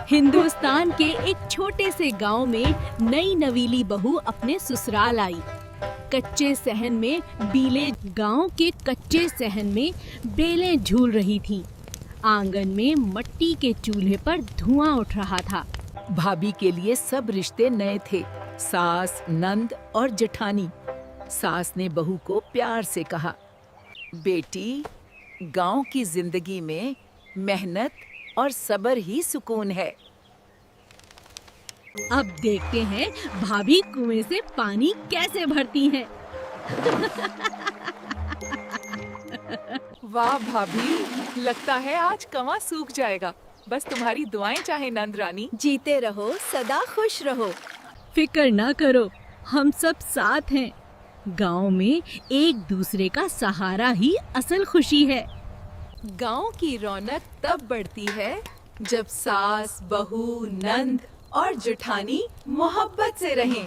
हिंदुस्तान के एक छोटे से गांव में नई नवीली बहू अपने ससुराल आई। कच्चे सहन में बीले गांव के कच्चे सहन में बेलें झूल रही थीं। आंगन में मट्टी के चूल्हे पर धुआं उठ रहा था। भाभी के लिए सब रिश्ते नए थे, सास, नंद और जेठानी। सास ने बहू को प्यार से कहा, बेटी, गांव की जिंदगी में मेहनत और सब्र ही सुकून है। अब देखते हैं भाभी कुएं से पानी कैसे भरती हैं। वाह भाभी, लगता है आज कंवां सूख जाएगा। बस तुम्हारी दुआएं चाहे नंद रानी। जीते रहो, सदा खुश रहो। फिक्र ना करो, हम सब साथ हैं। गांव में एक दूसरे का सहारा ही असल खुशी है। गांव की रौनक तब बढ़ती है जब सास, बहू, नंद और जेठानी मोहब्बत से रहें।